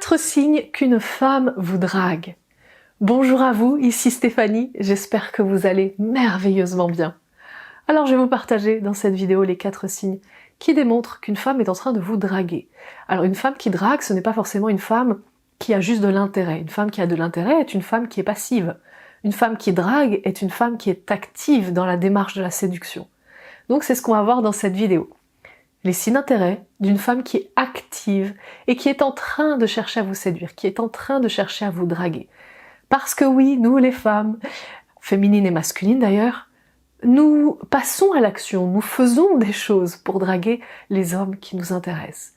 4 signes qu'une femme vous drague. Bonjour à vous, ici Stéphanie, j'espère que vous allez merveilleusement bien. Alors je vais vous partager dans cette vidéo les 4 signes qui démontrent qu'une femme est en train de vous draguer. Alors une femme qui drague, ce n'est pas forcément une femme qui a juste de l'intérêt. Une femme qui a de l'intérêt est une femme qui est passive. Une femme qui drague est une femme qui est active dans la démarche de la séduction. Donc c'est ce qu'on va voir dans cette vidéo. Les signes d'intérêt d'une femme qui est active et qui est en train de chercher à vous séduire, qui est en train de chercher à vous draguer. Parce que oui, nous les femmes, féminines et masculines d'ailleurs, nous passons à l'action, nous faisons des choses pour draguer les hommes qui nous intéressent.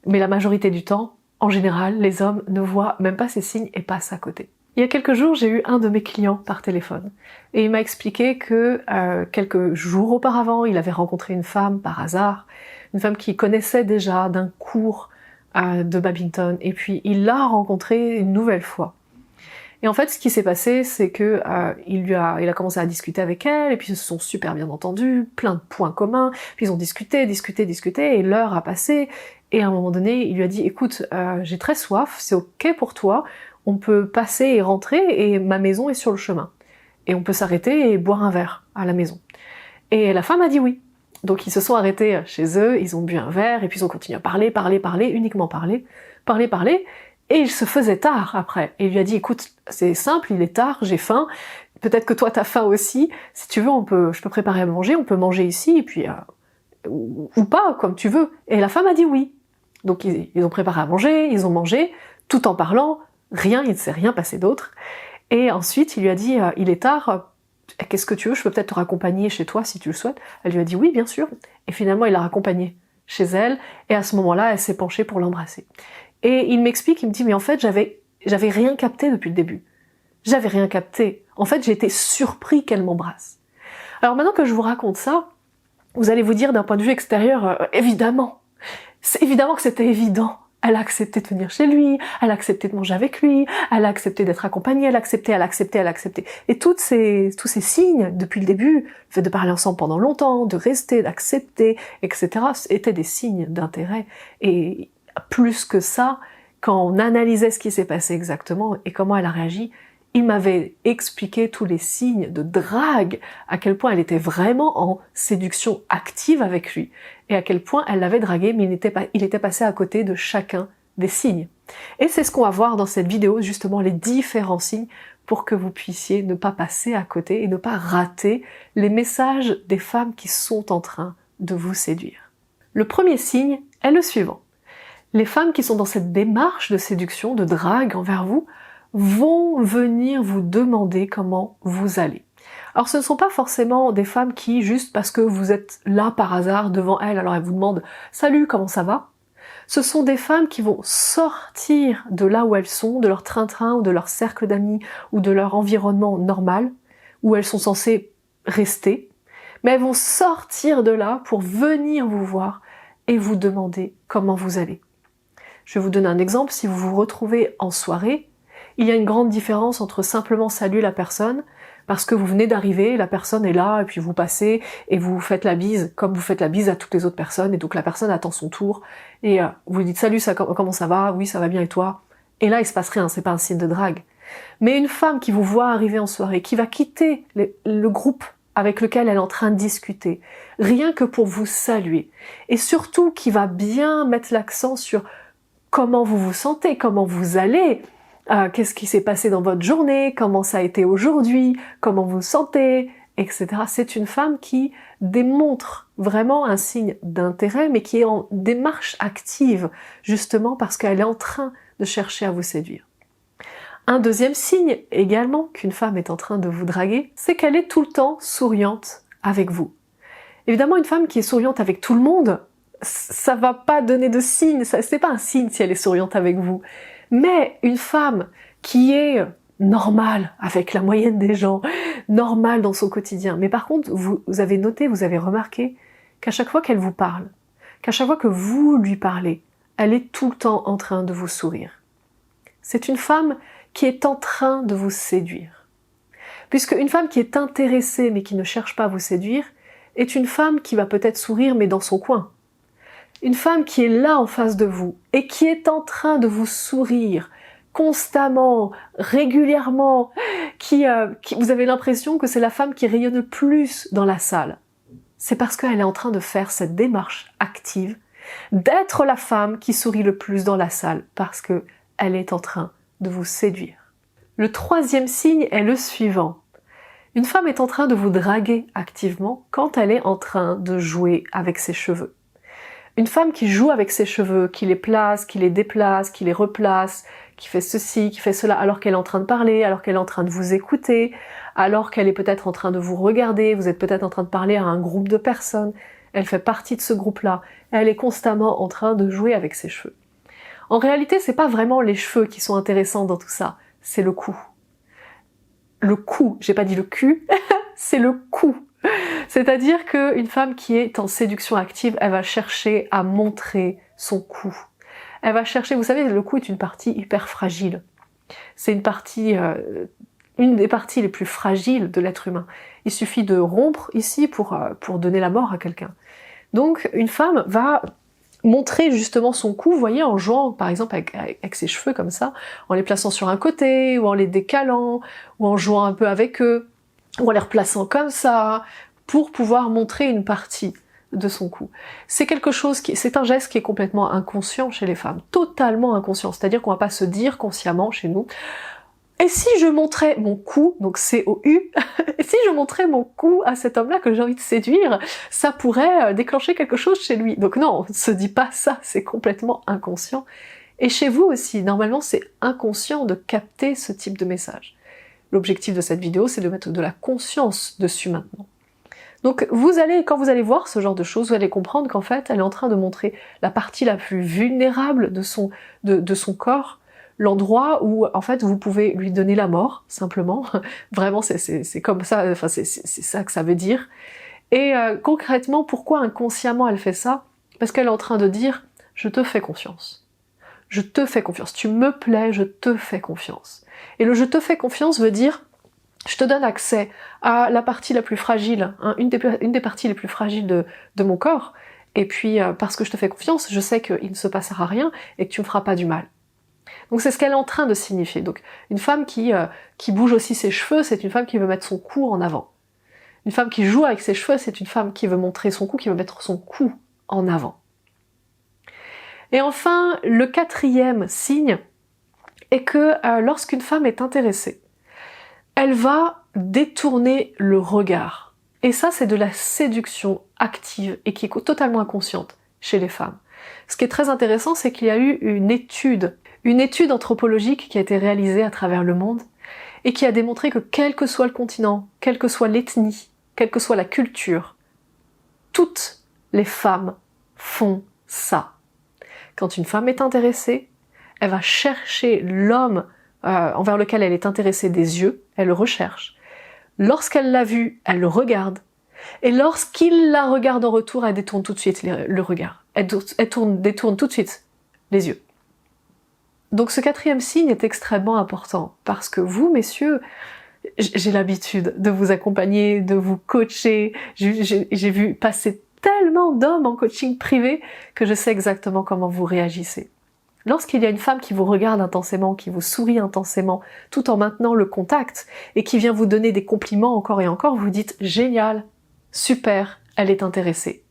Mais la majorité du temps, en général, les hommes ne voient même pas ces signes et passent à côté. Il y a quelques jours, j'ai eu un de mes clients par téléphone et il m'a expliqué que quelques jours auparavant, il avait rencontré une femme par hasard, une femme qu'il connaissait déjà d'un cours de badminton, et puis il l'a rencontrée une nouvelle fois. Et en fait, ce qui s'est passé, c'est que il a commencé à discuter avec elle, et puis ils se sont super bien entendus, plein de points communs, puis ils ont discuté, et l'heure a passé, et à un moment donné, il lui a dit « Écoute, j'ai très soif, c'est ok pour toi, on peut passer et rentrer, et ma maison est sur le chemin. Et on peut s'arrêter et boire un verre à la maison. » Et la femme a dit oui. Donc ils se sont arrêtés chez eux, ils ont bu un verre, et puis ils ont continué à parler, uniquement parler, et il se faisait tard après. Et il lui a dit, écoute, c'est simple, il est tard, j'ai faim, peut-être que toi t'as faim aussi, si tu veux, je peux préparer à manger, on peut manger ici, et puis, ou pas, comme tu veux. Et la femme a dit oui. Donc ils ont préparé à manger, ils ont mangé, tout en parlant, il ne s'est rien passé d'autre. Et ensuite, il lui a dit, il est tard, qu'est-ce que tu veux, je peux peut-être te raccompagner chez toi si tu le souhaites. Elle lui a dit oui, bien sûr. Et finalement, il l'a raccompagnée chez elle, et à ce moment-là, elle s'est penchée pour l'embrasser. Et il m'explique, il me dit, mais en fait, j'avais rien capté depuis le début. J'avais rien capté. En fait, j'ai été surpris qu'elle m'embrasse. Alors maintenant que je vous raconte ça, vous allez vous dire d'un point de vue extérieur, évidemment. C'est évidemment que c'était évident. Elle a accepté de venir chez lui, elle a accepté de manger avec lui, elle a accepté d'être accompagnée, elle a accepté. Et tous ces signes, depuis le début, le fait de parler ensemble pendant longtemps, de rester, d'accepter, etc., étaient des signes d'intérêt. Et plus que ça, quand on analysait ce qui s'est passé exactement et comment elle a réagi, il m'avait expliqué tous les signes de drague, à quel point elle était vraiment en séduction active avec lui, et à quel point elle l'avait dragué, mais il était passé à côté de chacun des signes. Et c'est ce qu'on va voir dans cette vidéo, justement les différents signes, pour que vous puissiez ne pas passer à côté et ne pas rater les messages des femmes qui sont en train de vous séduire. Le premier signe est le suivant. Les femmes qui sont dans cette démarche de séduction, de drague envers vous, vont venir vous demander comment vous allez. Alors ce ne sont pas forcément des femmes qui, juste parce que vous êtes là par hasard devant elles, alors elles vous demandent « Salut, comment ça va ?» Ce sont des femmes qui vont sortir de là où elles sont, de leur train-train ou de leur cercle d'amis ou de leur environnement normal, où elles sont censées rester, mais elles vont sortir de là pour venir vous voir et vous demander comment vous allez. Je vais vous donner un exemple, si vous vous retrouvez en soirée, il y a une grande différence entre simplement saluer la personne, parce que vous venez d'arriver, la personne est là, et puis vous passez, et vous faites la bise, comme vous faites la bise à toutes les autres personnes, et donc la personne attend son tour, et vous lui dites « Salut, comment ça va ? Oui, ça va bien, et toi ?» Et là, il se passe rien, c'est pas un signe de drague. Mais une femme qui vous voit arriver en soirée, qui va quitter le groupe avec lequel elle est en train de discuter, rien que pour vous saluer, et surtout qui va bien mettre l'accent sur comment vous vous sentez, comment vous allez, qu'est-ce qui s'est passé dans votre journée, comment ça a été aujourd'hui, comment vous vous sentez, etc. C'est une femme qui démontre vraiment un signe d'intérêt, mais qui est en démarche active, justement parce qu'elle est en train de chercher à vous séduire. Un deuxième signe, également, qu'une femme est en train de vous draguer, c'est qu'elle est tout le temps souriante avec vous. Évidemment, une femme qui est souriante avec tout le monde, ça va pas donner de signe, c'est pas un signe si elle est souriante avec vous. Mais une femme qui est normale avec la moyenne des gens, normale dans son quotidien, mais par contre, vous avez noté, vous avez remarqué qu'à chaque fois qu'elle vous parle, qu'à chaque fois que vous lui parlez, elle est tout le temps en train de vous sourire. C'est une femme qui est en train de vous séduire. Puisque une femme qui est intéressée mais qui ne cherche pas à vous séduire est une femme qui va peut-être sourire mais dans son coin. Une femme qui est là en face de vous et qui est en train de vous sourire constamment, régulièrement, vous avez l'impression que c'est la femme qui rayonne le plus dans la salle. C'est parce qu'elle est en train de faire cette démarche active d'être la femme qui sourit le plus dans la salle parce que elle est en train de vous séduire. Le troisième signe est le suivant. Une femme est en train de vous draguer activement quand elle est en train de jouer avec ses cheveux. Une femme qui joue avec ses cheveux, qui les place, qui les déplace, qui les replace, qui fait ceci, qui fait cela, alors qu'elle est en train de parler, alors qu'elle est en train de vous écouter, alors qu'elle est peut-être en train de vous regarder, vous êtes peut-être en train de parler à un groupe de personnes, elle fait partie de ce groupe-là, elle est constamment en train de jouer avec ses cheveux. En réalité, c'est pas vraiment les cheveux qui sont intéressants dans tout ça, c'est le cou. Le cou, j'ai pas dit le cul, c'est le cou. C'est-à-dire qu'une femme qui est en séduction active, elle va chercher à montrer son cou. Elle va chercher, vous savez, le cou est une partie hyper fragile. C'est une partie, une des parties les plus fragiles de l'être humain. Il suffit de rompre ici pour donner la mort à quelqu'un. Donc une femme va montrer justement son cou, vous voyez, en jouant par exemple avec ses cheveux comme ça, en les plaçant sur un côté, ou en les décalant, ou en jouant un peu avec eux, ou en les replaçant comme ça, pour pouvoir montrer une partie de son cou. C'est c'est un geste qui est complètement inconscient chez les femmes, totalement inconscient, c'est-à-dire qu'on va pas se dire consciemment chez nous, et si je montrais mon cou, donc C-O-U, et si je montrais mon cou à cet homme-là que j'ai envie de séduire, ça pourrait déclencher quelque chose chez lui. Donc non, on ne se dit pas ça, c'est complètement inconscient. Et chez vous aussi, normalement c'est inconscient de capter ce type de message. L'objectif de cette vidéo, c'est de mettre de la conscience dessus maintenant. Donc quand vous allez voir ce genre de choses, vous allez comprendre qu'en fait, elle est en train de montrer la partie la plus vulnérable de son corps, l'endroit où en fait vous pouvez lui donner la mort, simplement. Vraiment, c'est comme ça, enfin c'est ça que ça veut dire. Et concrètement, pourquoi inconsciemment elle fait ça? Parce qu'elle est en train de dire « je te fais confiance ». Je te fais confiance, tu me plais, je te fais confiance. Et le « je te fais confiance » veut dire je te donne accès à la partie la plus fragile, hein, une des parties les plus fragiles de mon corps, et puis parce que je te fais confiance, je sais qu'il ne se passera rien et que tu me feras pas du mal. Donc c'est ce qu'elle est en train de signifier. Donc une femme qui bouge aussi ses cheveux, c'est une femme qui veut mettre son cou en avant. Une femme qui joue avec ses cheveux, c'est une femme qui veut montrer son cou, qui veut mettre son cou en avant. Et enfin, le quatrième signe est que lorsqu'une femme est intéressée, elle va détourner le regard. Et ça, c'est de la séduction active et qui est totalement inconsciente chez les femmes. Ce qui est très intéressant, c'est qu'il y a eu une étude anthropologique qui a été réalisée à travers le monde et qui a démontré que quel que soit le continent, quelle que soit l'ethnie, quelle que soit la culture, toutes les femmes font ça. Quand une femme est intéressée, elle va chercher l'homme envers lequel elle est intéressée des yeux, elle le recherche. Lorsqu'elle l'a vu, elle le regarde. Et lorsqu'il la regarde en retour, elle détourne tout de suite le regard. Elle détourne tout de suite les yeux. Donc ce quatrième signe est extrêmement important, parce que vous, messieurs, j'ai l'habitude de vous accompagner, de vous coacher, j'ai vu passer tellement d'hommes en coaching privé que je sais exactement comment vous réagissez. Lorsqu'il y a une femme qui vous regarde intensément, qui vous sourit intensément, tout en maintenant le contact, et qui vient vous donner des compliments encore et encore, vous dites « génial, super, elle est intéressée ».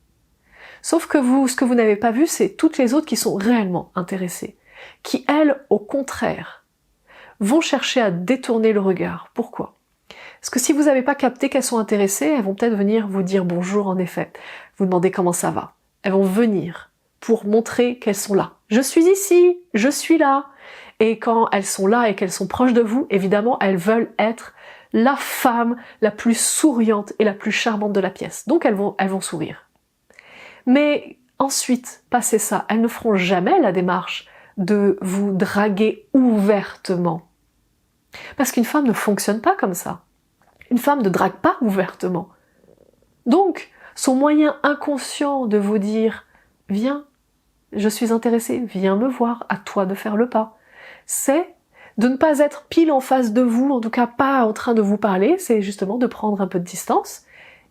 Sauf que vous, ce que vous n'avez pas vu, c'est toutes les autres qui sont réellement intéressées, qui elles, au contraire, vont chercher à détourner le regard. Pourquoi? Parce que si vous n'avez pas capté qu'elles sont intéressées, elles vont peut-être venir vous dire bonjour en effet, vous demander comment ça va. Elles vont venir pour montrer qu'elles sont là. Je suis ici, je suis là. Et quand elles sont là et qu'elles sont proches de vous, évidemment, elles veulent être la femme la plus souriante et la plus charmante de la pièce. Donc elles vont sourire. Mais ensuite, passé ça, elles ne feront jamais la démarche de vous draguer ouvertement. Parce qu'une femme ne fonctionne pas comme ça. Une femme ne drague pas ouvertement. Donc, son moyen inconscient de vous dire « viens, je suis intéressée, viens me voir, à toi de faire le pas », c'est de ne pas être pile en face de vous, en tout cas pas en train de vous parler, c'est justement de prendre un peu de distance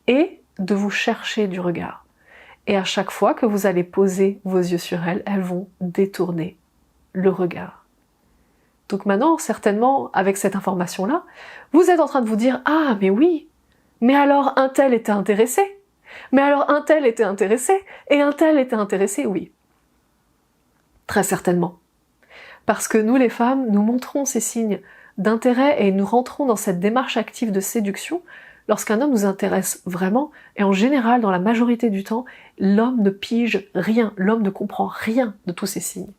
et de vous chercher du regard. Et à chaque fois que vous allez poser vos yeux sur elles, elles vont détourner le regard. Donc maintenant, certainement, avec cette information-là, vous êtes en train de vous dire « Ah, mais oui, mais alors un tel était intéressé, mais alors un tel était intéressé, et un tel était intéressé, oui. » Très certainement. Parce que nous, les femmes, nous montrons ces signes d'intérêt et nous rentrons dans cette démarche active de séduction lorsqu'un homme nous intéresse vraiment, et en général, dans la majorité du temps, l'homme ne pige rien, l'homme ne comprend rien de tous ces signes.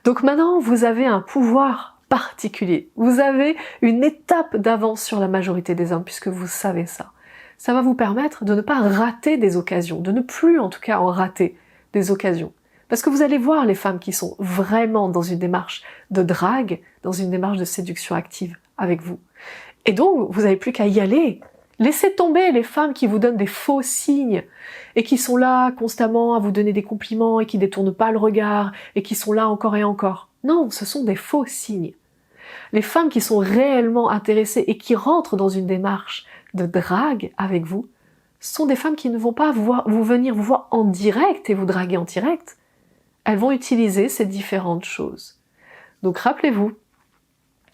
Donc maintenant, vous avez un pouvoir particulier, vous avez une étape d'avance sur la majorité des hommes, puisque vous savez ça. Ça va vous permettre de ne pas rater des occasions, de ne plus en tout cas en rater des occasions. Parce que vous allez voir les femmes qui sont vraiment dans une démarche de drague, dans une démarche de séduction active avec vous. Et donc, vous n'avez plus qu'à y aller. Laissez tomber les femmes qui vous donnent des faux signes et qui sont là constamment à vous donner des compliments et qui détournent pas le regard et qui sont là encore et encore. Non, ce sont des faux signes. Les femmes qui sont réellement intéressées et qui rentrent dans une démarche de drague avec vous sont des femmes qui ne vont pas venir vous voir en direct et vous draguer en direct. Elles vont utiliser ces différentes choses. Donc rappelez-vous,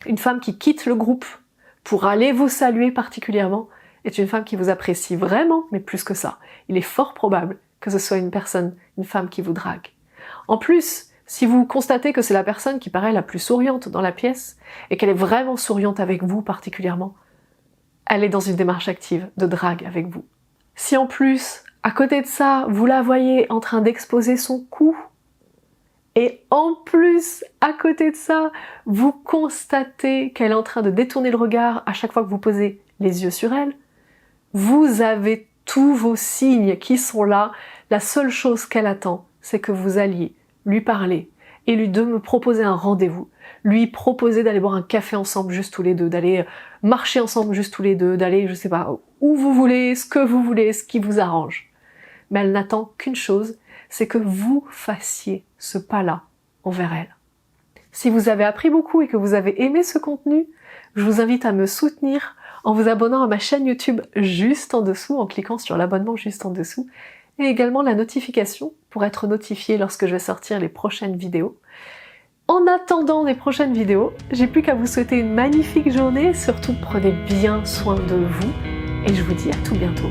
une femme qui quitte le groupe pour aller vous saluer particulièrement est une femme qui vous apprécie vraiment, mais plus que ça. Il est fort probable que ce soit une femme qui vous drague. En plus, si vous constatez que c'est la personne qui paraît la plus souriante dans la pièce, et qu'elle est vraiment souriante avec vous particulièrement, elle est dans une démarche active de drague avec vous. Si en plus, à côté de ça, vous la voyez en train d'exposer son cou, et en plus, à côté de ça, vous constatez qu'elle est en train de détourner le regard à chaque fois que vous posez les yeux sur elle, vous avez tous vos signes qui sont là. La seule chose qu'elle attend, c'est que vous alliez lui parler et me proposer un rendez-vous, lui proposer d'aller boire un café ensemble juste tous les deux, d'aller marcher ensemble juste tous les deux, d'aller, je sais pas, où vous voulez, ce qui vous arrange. Mais elle n'attend qu'une chose, c'est que vous fassiez ce pas-là envers elle. Si vous avez appris beaucoup et que vous avez aimé ce contenu, je vous invite à me soutenir en vous abonnant à ma chaîne YouTube juste en dessous, en cliquant sur l'abonnement juste en dessous, et également la notification pour être notifié lorsque je vais sortir les prochaines vidéos. En attendant les prochaines vidéos, j'ai plus qu'à vous souhaiter une magnifique journée, surtout prenez bien soin de vous, et je vous dis à tout bientôt.